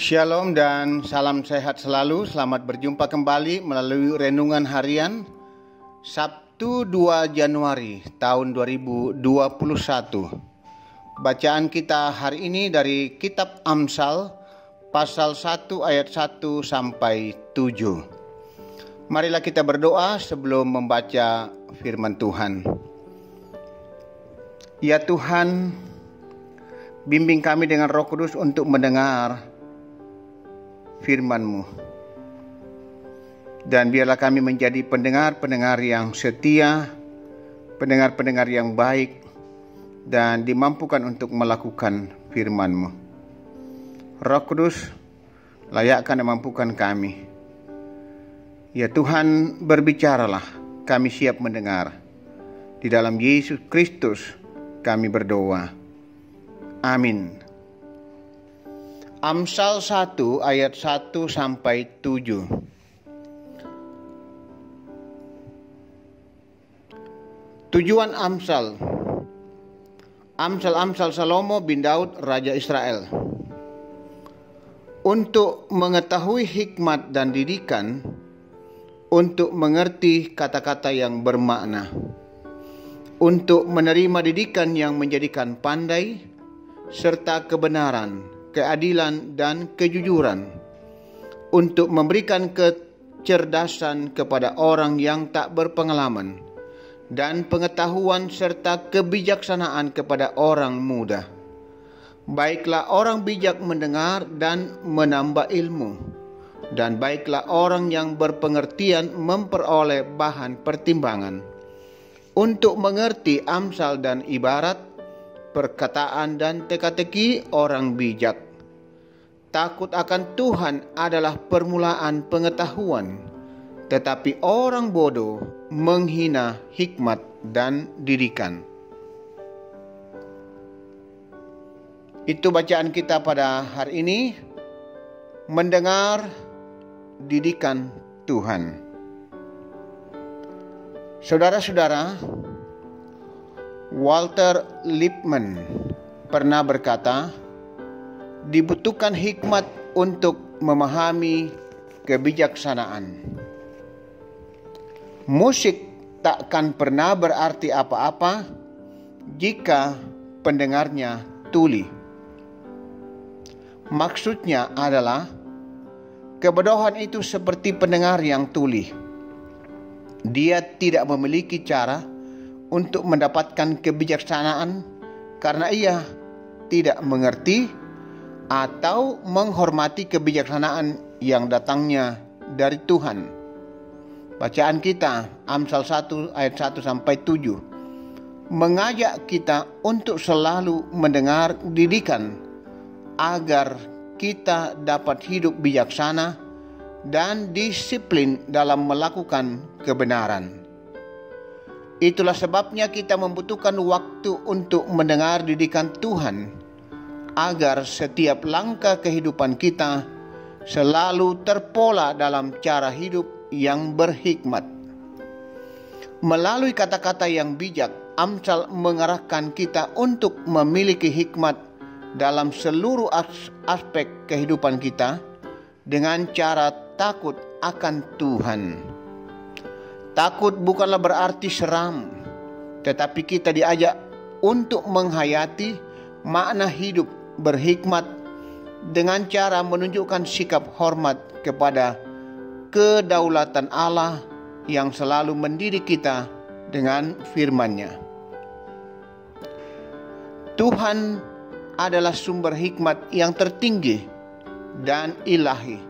Shalom dan salam sehat selalu. Selamat berjumpa kembali melalui renungan harian Sabtu 2 Januari tahun 2021. Bacaan kita hari ini dari kitab Amsal pasal 1 ayat 1 sampai 7. Marilah kita berdoa sebelum membaca firman Tuhan. Ya Tuhan, bimbing kami dengan Roh Kudus untuk mendengar firman-Mu. Dan biarlah kami menjadi pendengar-pendengar yang setia, pendengar-pendengar yang baik, dan dimampukan untuk melakukan firman-Mu. Roh Kudus, layakkan dan mampukan kami. Ya Tuhan, berbicaralah, kami siap mendengar. Di dalam Yesus Kristus kami berdoa. Amin. Amsal 1 ayat 1 sampai 7. Tujuan Amsal. Amsal Salomo bin Daud Raja Israel. Untuk mengetahui hikmat dan didikan, untuk mengerti kata-kata yang bermakna, untuk menerima didikan yang menjadikan pandai, serta kebenaran, keadilan dan kejujuran, untuk memberikan kecerdasan kepada orang yang tak berpengalaman, dan pengetahuan serta kebijaksanaan kepada orang muda. Baiklah orang bijak mendengar dan menambah ilmu, dan baiklah orang yang berpengertian memperoleh bahan pertimbangan, untuk mengerti amsal dan ibarat, perkataan dan teka-teki orang bijak. Takut akan Tuhan adalah permulaan pengetahuan, tetapi orang bodoh menghina hikmat dan didikan. Itu bacaan kita pada hari ini, mendengar didikan Tuhan. Saudara-saudara, Walter Lippmann pernah berkata, dibutuhkan hikmat untuk memahami kebijaksanaan. Musik takkan pernah berarti apa-apa jika pendengarnya tuli. Maksudnya adalah kebodohan itu seperti pendengar yang tuli. Dia tidak memiliki cara untuk mendapatkan kebijaksanaan karena ia tidak mengerti atau menghormati kebijaksanaan yang datangnya dari Tuhan. Bacaan kita Amsal 1 ayat 1 sampai 7 mengajak kita untuk selalu mendengar didikan agar kita dapat hidup bijaksana dan disiplin dalam melakukan kebenaran. Itulah sebabnya kita membutuhkan waktu untuk mendengar didikan Tuhan, agar setiap langkah kehidupan kita selalu terpola dalam cara hidup yang berhikmat. Melalui kata-kata yang bijak, Amsal mengarahkan kita untuk memiliki hikmat dalam seluruh aspek kehidupan kita dengan cara takut akan Tuhan. Takut bukanlah berarti seram, tetapi kita diajak untuk menghayati makna hidup berhikmat dengan cara menunjukkan sikap hormat kepada kedaulatan Allah yang selalu mendidik kita dengan firman-Nya. Tuhan adalah sumber hikmat yang tertinggi dan ilahi.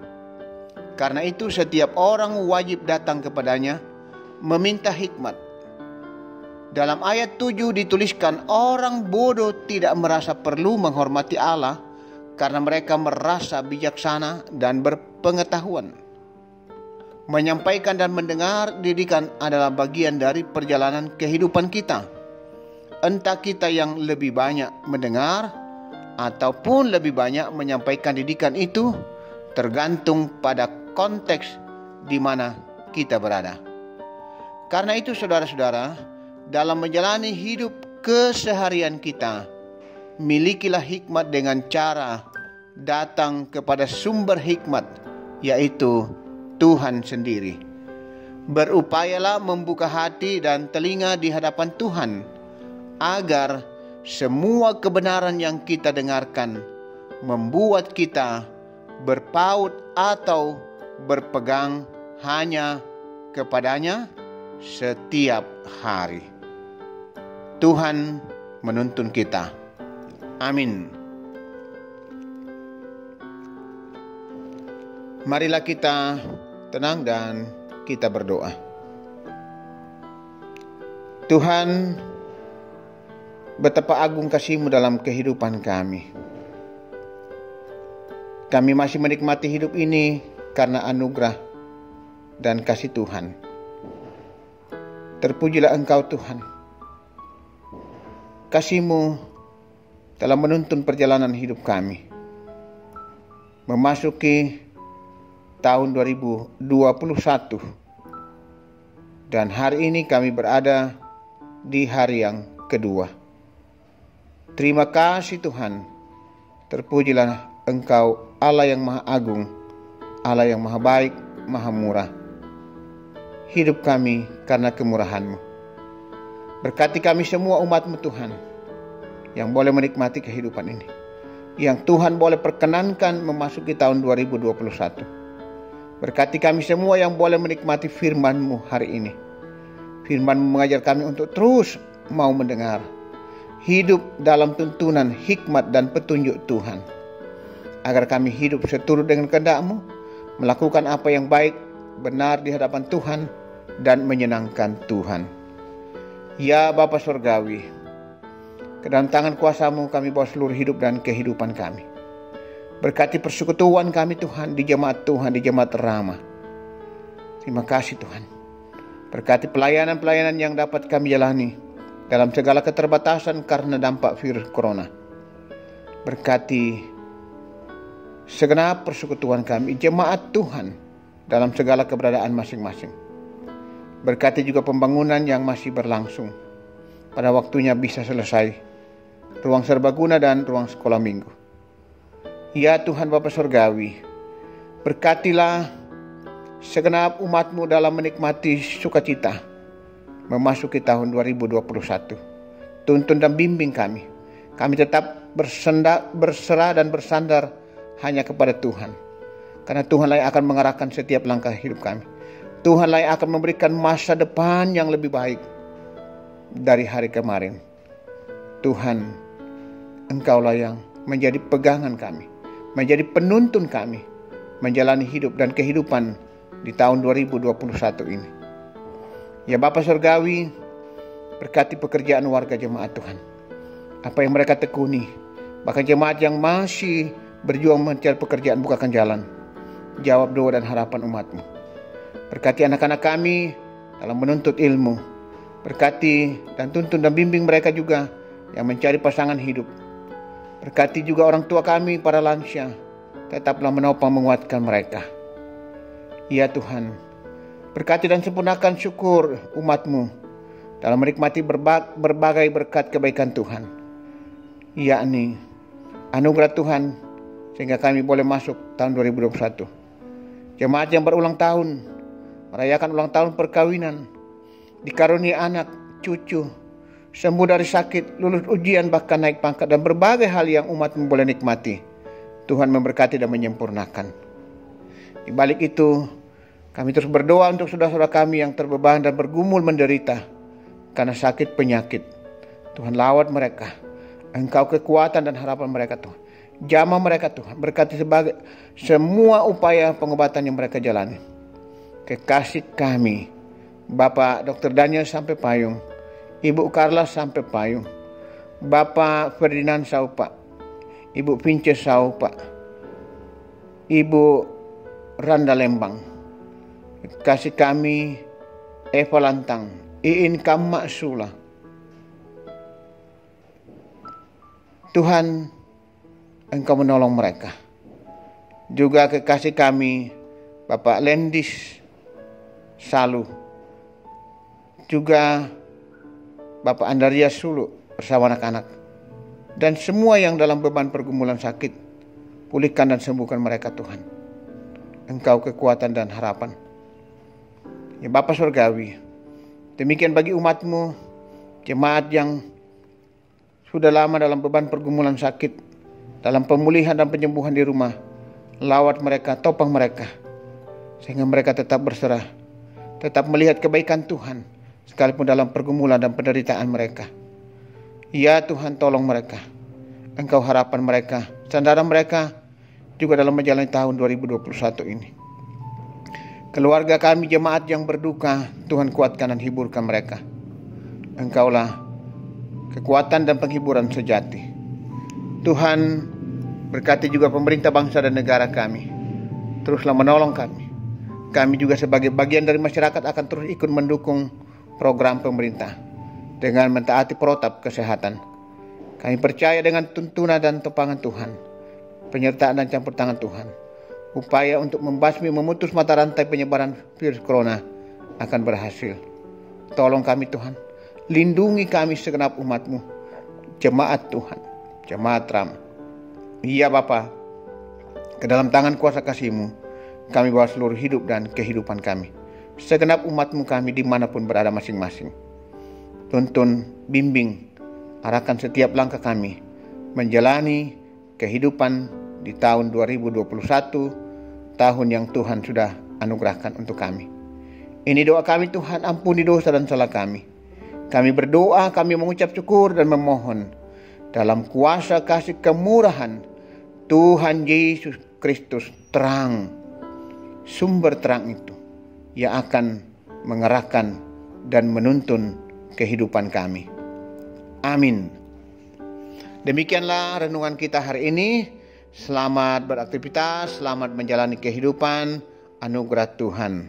Karena itu setiap orang wajib datang kepadanya meminta hikmat. Dalam ayat 7 dituliskan, orang bodoh tidak merasa perlu menghormati Allah karena mereka merasa bijaksana dan berpengetahuan. Menyampaikan dan mendengar didikan adalah bagian dari perjalanan kehidupan kita. Entah kita yang lebih banyak mendengar ataupun lebih banyak menyampaikan didikan itu, tergantung pada konteks di mana kita berada. Karena itu saudara-saudara, dalam menjalani hidup keseharian kita, milikilah hikmat dengan cara datang kepada sumber hikmat, yaitu Tuhan sendiri. Berupayalah membuka hati dan telinga di hadapan Tuhan, agar semua kebenaran yang kita dengarkan membuat kita berpaut atau berpegang hanya kepadanya setiap hari. Tuhan menuntun kita. Amin. Marilah kita tenang dan kita berdoa. Tuhan, betapa agung kasih-Mu dalam kehidupan kami. Kami masih menikmati hidup ini karena anugerah dan kasih Tuhan. Terpujilah Engkau Tuhan. Kasih-Mu telah menuntun perjalanan hidup kami memasuki tahun 2021, dan hari ini kami berada di hari yang kedua. Terima kasih Tuhan. Terpujilah Engkau, Allah yang Maha Agung, Allah yang Maha Baik, Maha Murah. Hidup kami karena kemurahan-Mu. Berkati kami semua umat-Mu Tuhan, yang boleh menikmati kehidupan ini, yang Tuhan boleh perkenankan memasuki tahun 2021. Berkati kami semua yang boleh menikmati firman-Mu hari ini. Firman-Mu mengajar kami untuk terus mau mendengar, hidup dalam tuntunan hikmat dan petunjuk Tuhan, agar kami hidup seturut dengan kehendak-Mu, melakukan apa yang baik, benar di hadapan Tuhan, dan menyenangkan Tuhan. Ya Bapa Surgawi, ke dalam tangan kuasa-Mu kami bawa seluruh hidup dan kehidupan kami. Berkati persekutuan kami Tuhan, di jemaat Tuhan, di jemaat Rama. Terima kasih Tuhan. Berkati pelayanan-pelayanan yang dapat kami jalani dalam segala keterbatasan karena dampak virus corona. Berkati segenap persekutuan kami, jemaat Tuhan, dalam segala keberadaan masing-masing. Berkati juga pembangunan yang masih berlangsung, pada waktunya bisa selesai, ruang serbaguna dan ruang sekolah minggu. Ya Tuhan Bapa Surgawi, berkatilah segenap umat-Mu dalam menikmati sukacita memasuki tahun 2021. Tuntun dan bimbing kami. Kami tetap berserah dan bersandar hanya kepada Tuhan, karena Tuhanlah yang akan mengarahkan setiap langkah hidup kami. Tuhanlah yang akan memberikan masa depan yang lebih baik dari hari kemarin. Tuhan, Engkaulah yang menjadi pegangan kami, menjadi penuntun kami menjalani hidup dan kehidupan di tahun 2021 ini. Ya Bapa Surgawi, berkati pekerjaan warga jemaat Tuhan, apa yang mereka tekuni, bahkan jemaat yang masih berjuang mencari pekerjaan, bukakan jalan, jawab doa dan harapan umat-Mu. Berkati anak-anak kami dalam menuntut ilmu, berkati dan tuntun dan bimbing mereka juga yang mencari pasangan hidup. Berkati juga orang tua kami, para lansia, tetaplah menopang menguatkan mereka. Ya Tuhan, berkati dan sempurnakan syukur umat-Mu dalam menikmati berbagai berkat kebaikan Tuhan, yakni anugerah Tuhan, sehingga kami boleh masuk tahun 2021. Jemaat yang berulang tahun, merayakan ulang tahun perkawinan, dikarunia anak, cucu, sembuh dari sakit, lulus ujian, bahkan naik pangkat, dan berbagai hal yang umat-Mu boleh nikmati. Tuhan memberkati dan menyempurnakan. Di balik itu, kami terus berdoa untuk saudara-saudara kami yang terbeban dan bergumul menderita karena sakit penyakit. Tuhan lawat mereka. Engkau kekuatan dan harapan mereka Tuhan. Jamah mereka Tuhan. Berkati sebagai semua upaya pengobatan yang mereka jalani. Kekasih kami, Bapak Dr. Daniel sampai Payung, Ibu Carla sampai Payung, Bapak Ferdinand Saupa, Ibu Pince Saupa, Ibu Randa Lembang, kasih kami Eva Lantang, Iin Kamma Sula. Tuhan, Engkau menolong mereka. Juga kekasih kami Bapak Lendis Salu, juga Bapak Andaria Sulu bersama anak-anak, dan semua yang dalam beban pergumulan sakit, Pulihkan dan sembuhkan mereka Tuhan. Engkau kekuatan dan harapan. Ya Bapa Surgawi, demikian bagi umat-Mu, jemaat yang sudah lama dalam beban pergumulan sakit, dalam pemulihan dan penyembuhan di rumah. Lawat mereka, topang mereka, sehingga mereka tetap berserah, tetap melihat kebaikan Tuhan, sekalipun dalam pergumulan dan penderitaan mereka. Ya Tuhan, tolong mereka. Engkau harapan mereka, sandaran mereka juga dalam menjalani tahun 2021 ini. Keluarga kami jemaat yang berduka, Tuhan kuatkan dan hiburkan mereka. Engkaulah kekuatan dan penghiburan sejati. Tuhan, berkati juga pemerintah bangsa dan negara kami. Teruslah menolong kami. Kami juga sebagai bagian dari masyarakat akan terus ikut mendukung program pemerintah dengan mentaati protap kesehatan. Kami percaya dengan tuntunan dan topangan Tuhan, penyertaan dan campur tangan Tuhan, upaya untuk membasmi memutus mata rantai penyebaran virus corona akan berhasil. Tolong kami Tuhan, lindungi kami segenap umat-Mu, jemaat Tuhan, jemaat Ram. Iya Bapa, ke dalam tangan kuasa kasih-Mu kami bawa seluruh hidup dan kehidupan kami, segenap umat-Mu kami dimanapun berada masing-masing. Tuntun, bimbing, arahkan setiap langkah kami menjalani kehidupan di tahun 2021, tahun yang Tuhan sudah anugerahkan untuk kami. Ini doa kami Tuhan, ampuni dosa dan salah kami. Kami berdoa, kami mengucap syukur dan memohon dalam kuasa kasih kemurahan Tuhan Yesus Kristus, terang, sumber terang itu yang akan mengerahkan dan menuntun kehidupan kami. Amin. Demikianlah renungan kita hari ini. Selamat beraktivitas, selamat menjalani kehidupan, anugerah Tuhan.